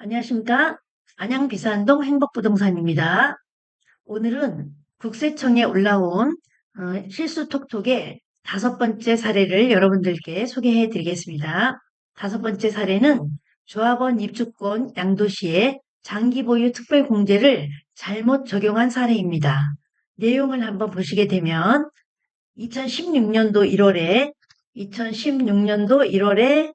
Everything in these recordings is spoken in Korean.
안녕하십니까? 안양 비산동 행복부동산입니다. 오늘은 국세청에 올라온 실수 톡톡의 다섯 번째 사례를 여러분들께 소개해 드리겠습니다. 다섯 번째 사례는 조합원 입주권 양도시에 장기 보유 특별공제를 잘못 적용한 사례입니다. 내용을 한번 보시게 되면 2016년도 1월에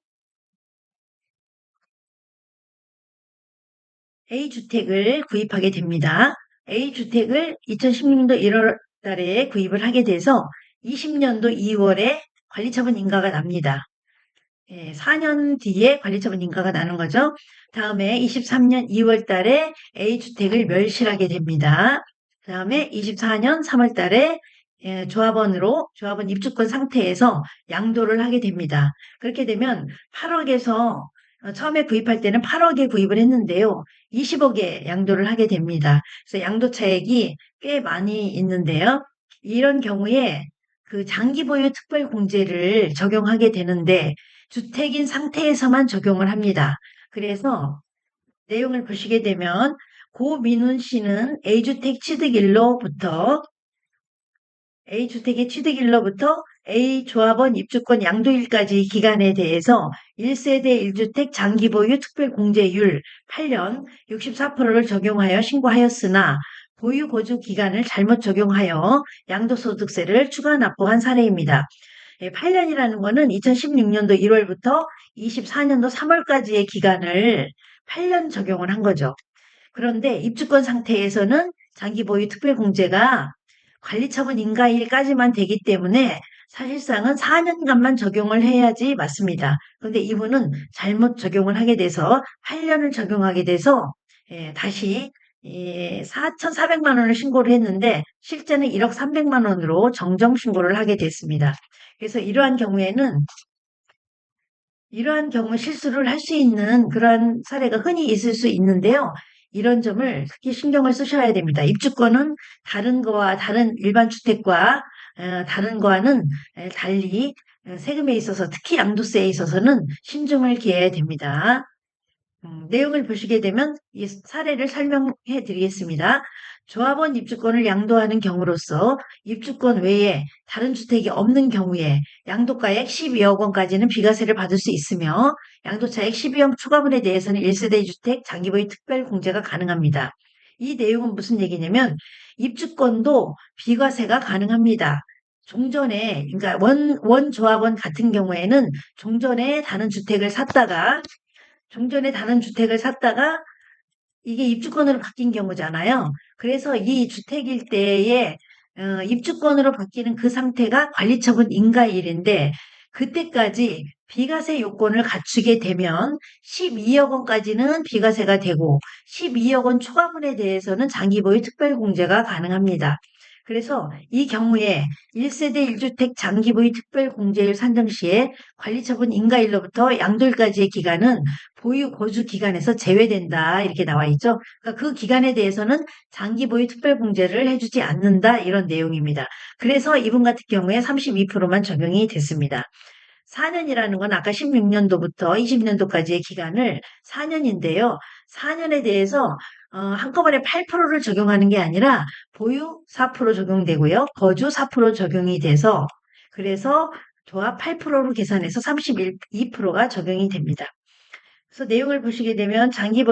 A주택을 구입하게 됩니다. A주택을 2016년도 1월 달에 구입을 하게 돼서 20년도 2월에 관리처분 인가가 납니다. 4년 뒤에 관리처분 인가가 나는 거죠. 다음에 23년 2월 달에 A주택을 멸실하게 됩니다. 다음에 24년 3월 달에 조합원 입주권 상태에서 양도를 하게 됩니다. 그렇게 되면 8억에서 처음에 구입할 때는 8억에 구입을 했는데요. 20억에 양도를 하게 됩니다. 그래서 양도 차액이 꽤 많이 있는데요. 이런 경우에 그 장기 보유 특별 공제를 적용하게 되는데 주택인 상태에서만 적용을 합니다. 그래서 내용을 보시게 되면 고민훈 씨는 A주택의 취득일로부터 A조합원 입주권 양도일까지 기간에 대해서 1세대 1주택 장기보유 특별공제율 8년 64%를 적용하여 신고하였으나 보유 거주 기간을 잘못 적용하여 양도소득세를 추가 납부한 사례입니다. 8년이라는 거는 2016년도 1월부터 24년도 3월까지의 기간을 8년 적용을 한 거죠. 그런데 입주권 상태에서는 장기보유 특별공제가 관리처분 인가일까지만 되기 때문에 사실상은 4년간만 적용을 해야지 맞습니다. 그런데 이분은 잘못 적용을 하게 돼서 8년을 적용하게 돼서 다시 4,400만 원을 신고를 했는데 실제는 1억 300만 원으로 정정 신고를 하게 됐습니다. 그래서 이러한 경우 실수를 할 수 있는 그런 사례가 흔히 있을 수 있는데요. 이런 점을 특히 신경을 쓰셔야 됩니다. 입주권은 다른 일반 주택과 다른 거와는 달리 세금에 있어서 특히 양도세에 있어서는 신중을 기해야 됩니다. 내용을 보시게 되면 이 사례를 설명해 드리겠습니다. 조합원 입주권을 양도하는 경우로서 입주권 외에 다른 주택이 없는 경우에 양도가액 12억 원까지는 비과세를 받을 수 있으며 양도차액 12억 초과분에 대해서는 1세대 주택 장기보유 특별공제가 가능합니다. 이 내용은 무슨 얘기냐면 입주권도 비과세가 가능합니다. 종전에 그러니까 원 조합원 같은 경우에는 종전에 다른 주택을 샀다가 이게 입주권으로 바뀐 경우잖아요. 그래서 이 주택일 때에 입주권으로 바뀌는 그 상태가 관리처분 인가일인데 그때까지 비과세 요건을 갖추게 되면 12억 원까지는 비과세가 되고 12억 원 초과분에 대해서는 장기보유 특별공제가 가능합니다. 그래서 이 경우에 1세대 1주택 장기보유 특별공제율 산정 시에 관리처분 인가일로부터 양도일까지의 기간은 보유 거주 기간에서 제외된다 이렇게 나와 있죠. 그러니까 그 기간에 대해서는 장기 보유 특별공제를 해주지 않는다 이런 내용입니다. 그래서 이분 같은 경우에 32%만 적용이 됐습니다. 4년이라는 건 아까 16년도부터 20년도까지의 기간을 4년인데요. 4년에 대해서 한꺼번에 8%를 적용하는 게 아니라 보유 4% 적용되고요. 거주 4% 적용이 돼서 그래서 조합 8%로 계산해서 32%가 적용이 됩니다. 그래서 내용을 보시게 되면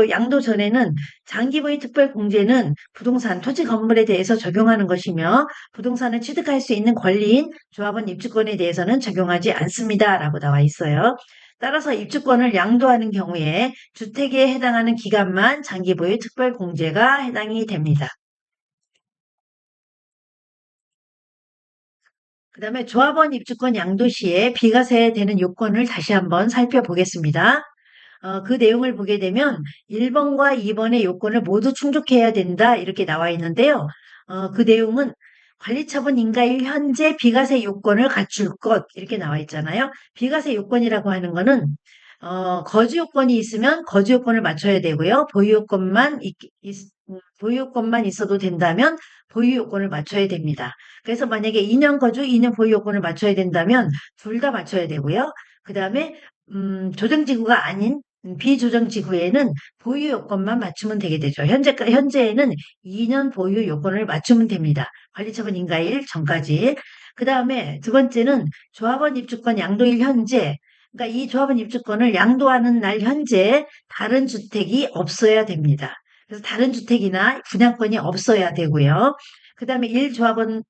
양도 전에는 장기보유 특별공제는 부동산, 토지 건물에 대해서 적용하는 것이며 부동산을 취득할 수 있는 권리인 조합원 입주권에 대해서는 적용하지 않습니다라고 나와 있어요. 따라서 입주권을 양도하는 경우에 주택에 해당하는 기간만 장기보유 특별공제가 해당이 됩니다. 그 다음에 조합원 입주권 양도 시에 비과세 되는 요건을 다시 한번 살펴보겠습니다. 그 내용을 보게 되면 1번과 2번의 요건을 모두 충족해야 된다 이렇게 나와 있는데요. 그 내용은 관리처분 인가일 현재 비과세 요건을 갖출 것 이렇게 나와 있잖아요. 비과세 요건이라고 하는 거는 거주 요건이 있으면 거주 요건을 맞춰야 되고요. 보유 요건만 있어도 된다면 보유 요건을 맞춰야 됩니다. 그래서 만약에 2년 거주, 2년 보유 요건을 맞춰야 된다면 둘 다 맞춰야 되고요. 그 다음에 조정지구가 아닌 비조정지구에는 보유 요건만 맞추면 되게 되죠. 현재에는 2년 보유 요건을 맞추면 됩니다. 관리처분 인가일 전까지. 그 다음에 두 번째는 조합원 입주권 양도일 현재. 그러니까 이 조합원 입주권을 양도하는 날 현재 다른 주택이 없어야 됩니다. 그래서 다른 주택이나 분양권이 없어야 되고요. 그 다음에 1조합원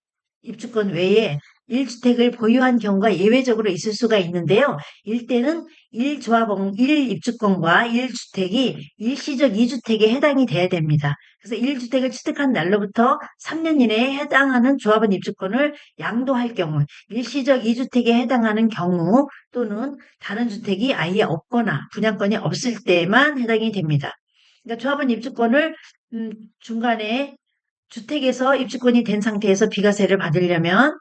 입주권 외에 1주택을 보유한 경우가 예외적으로 있을 수가 있는데요. 이때는 1입주권과 1주택이 일시적 2주택에 해당이 돼야 됩니다. 그래서 1주택을 취득한 날로부터 3년 이내에 해당하는 조합원 입주권을 양도할 경우, 일시적 2주택에 해당하는 경우 또는 다른 주택이 아예 없거나 분양권이 없을 때만 해당이 됩니다. 그러니까 조합원 입주권을 중간에 주택에서 입주권이 된 상태에서 비과세를 받으려면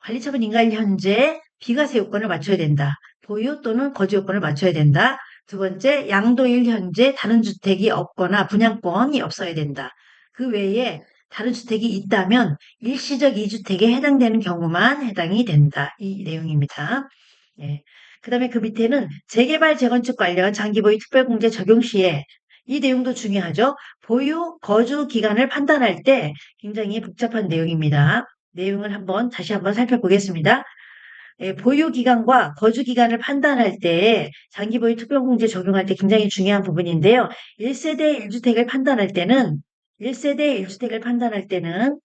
관리처분 인가일 현재 비과세 요건을 맞춰야 된다. 보유 또는 거주 요건을 맞춰야 된다. 두 번째, 양도일 현재 다른 주택이 없거나 분양권이 없어야 된다. 그 외에 다른 주택이 있다면 일시적 2주택에 해당되는 경우만 해당이 된다. 이 내용입니다. 예. 그 다음에 그 밑에는 재개발, 재건축 관련 장기보유 특별공제 적용 시에 이 내용도 중요하죠. 보유, 거주 기간을 판단할 때 굉장히 복잡한 내용입니다. 내용을 다시 한번 살펴보겠습니다. 예, 보유 기간과 거주 기간을 판단할 때 장기보유 특별공제 적용할 때 굉장히 중요한 부분인데요. 1세대 1주택을 판단할 때는 1세대 1주택을 판단할 때는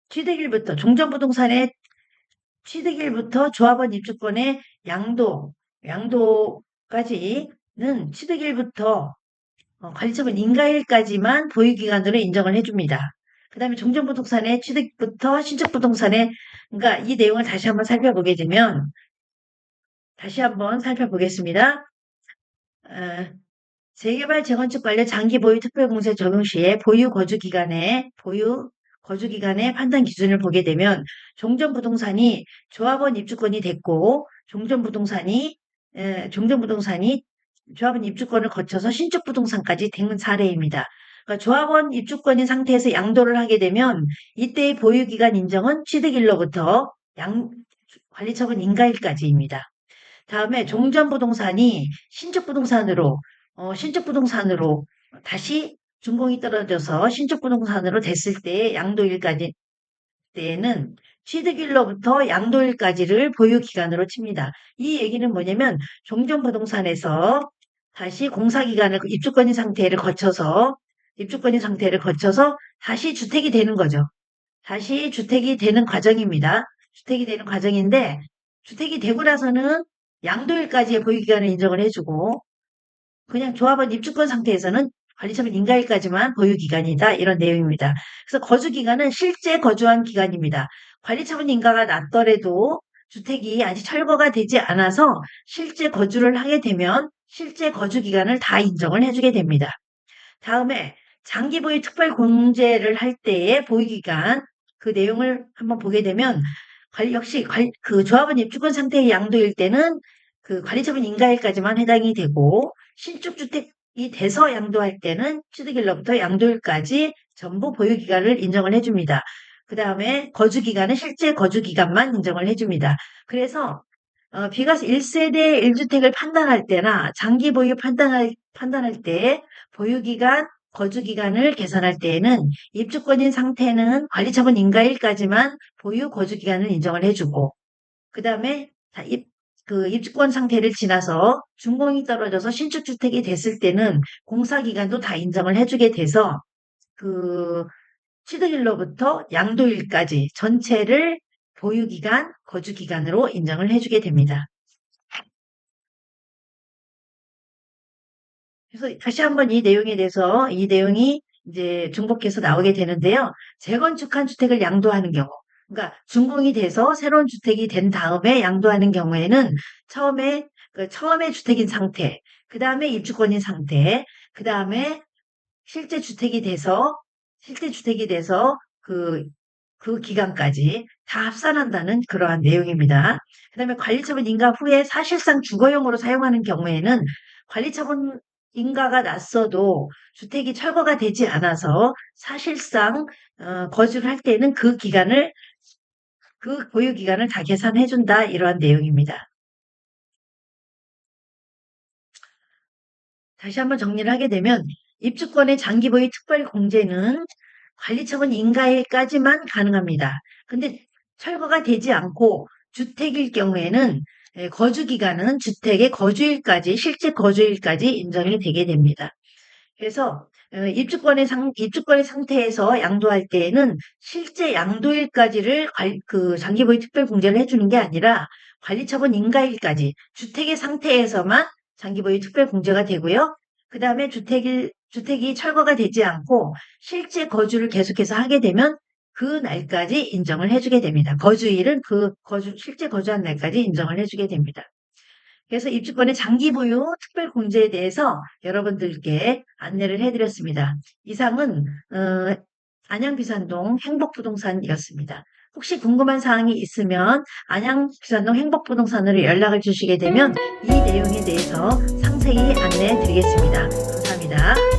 취득일부터 종전부동산의 취득일부터 조합원 입주권의 양도까지는 취득일부터 관리처분 인가일까지만 보유기간으로 인정을 해줍니다. 그 다음에 종전부동산의 취득부터 신축부동산의 그러니까 이 내용을 다시 한번 살펴보겠습니다. 재개발, 재건축 관련 장기 보유 특별공제 적용 시에 보유 거주 기간의 판단 기준을 보게 되면 종전부동산이 조합원 입주권이 됐고 종전부동산이 조합원 입주권을 거쳐서 신축부동산까지 된 사례입니다. 그러니까 조합원 입주권인 상태에서 양도를 하게 되면 이때의 보유기간 인정은 취득일로부터 관리처분 인가일까지입니다. 다음에 종전부동산이 신축부동산으로 다시 준공이 떨어져서 신축부동산으로 됐을 때 양도일까지 때에는 취득일로부터 양도일까지를 보유기간으로 칩니다. 이 얘기는 뭐냐면 종전부동산에서 다시 공사기간을 입주권인 상태를 거쳐서 다시 주택이 되는 거죠. 다시 주택이 되는 과정입니다. 주택이 되는 과정인데 주택이 되고 나서는 양도일까지의 보유기간을 인정을 해주고 그냥 조합원 입주권 상태에서는 관리처분 인가일까지만 보유기간이다. 이런 내용입니다. 그래서 거주기간은 실제 거주한 기간입니다. 관리처분 인가가 났더라도 주택이 아직 철거가 되지 않아서 실제 거주를 하게 되면 실제 거주기간을 다 인정을 해주게 됩니다. 다음에 장기보유 특별공제를 할 때의 보유기간 그 내용을 한번 보게 되면 그 조합원 입주권 상태의 양도일 때는 그 관리처분 인가일까지만 해당이 되고 신축주택이 돼서 양도할 때는 취득일로부터 양도일까지 전부 보유기간을 인정을 해줍니다. 그 다음에 거주기간은 실제 거주기간만 인정을 해줍니다. 그래서 비과세 1세대 1주택을 판단할 때나 장기 보유 판단할 때 보유기간, 거주기간을 계산할 때에는 입주권인 상태는 관리처분 인가일까지만 보유 거주기간을 인정을 해주고 그 다음에 입주권 상태를 지나서 준공이 떨어져서 신축주택이 됐을 때는 공사기간도 다 인정을 해주게 돼서 그 취득일로부터 양도일까지 전체를 보유기간, 거주기간으로 인정을 해주게 됩니다. 그래서 다시 한번 이 내용이 이제 중복해서 나오게 되는데요. 재건축한 주택을 양도하는 경우, 그러니까 준공이 돼서 새로운 주택이 된 다음에 양도하는 경우에는 처음에 주택인 상태, 그 다음에 입주권인 상태, 그 다음에 실제 주택이 돼서 그 기간까지 다 합산한다는 그러한 내용입니다. 그 다음에 관리처분 인가 후에 사실상 주거용으로 사용하는 경우에는 관리처분 인가가 났어도 주택이 철거가 되지 않아서 사실상 거주를 할 때는 그 보유 기간을 다 계산해 준다 이러한 내용입니다. 다시 한번 정리를 하게 되면 입주권의 장기 보유 특별 공제는 관리처분 인가일까지만 가능합니다. 근데 철거가 되지 않고 주택일 경우에는 거주 기간은 주택의 거주일까지 실제 거주일까지 인정이 되게 됩니다. 그래서 입주권의 상태에서 양도할 때에는 실제 양도일까지를 그 장기 보유 특별 공제를 해주는 게 아니라 관리처분 인가일까지 주택의 상태에서만 장기 보유 특별 공제가 되고요. 그 다음에 주택이 철거가 되지 않고 실제 거주를 계속해서 하게 되면 그 날까지 인정을 해주게 됩니다. 거주일은 실제 거주한 날까지 인정을 해주게 됩니다. 그래서 입주권의 장기 보유 특별 공제에 대해서 여러분들께 안내를 해드렸습니다. 이상은 안양비산동 행복부동산이었습니다. 혹시 궁금한 사항이 있으면 안양비산동 행복부동산으로 연락을 주시게 되면 이 내용에 대해서 상세히 안내해 드리겠습니다. 감사합니다.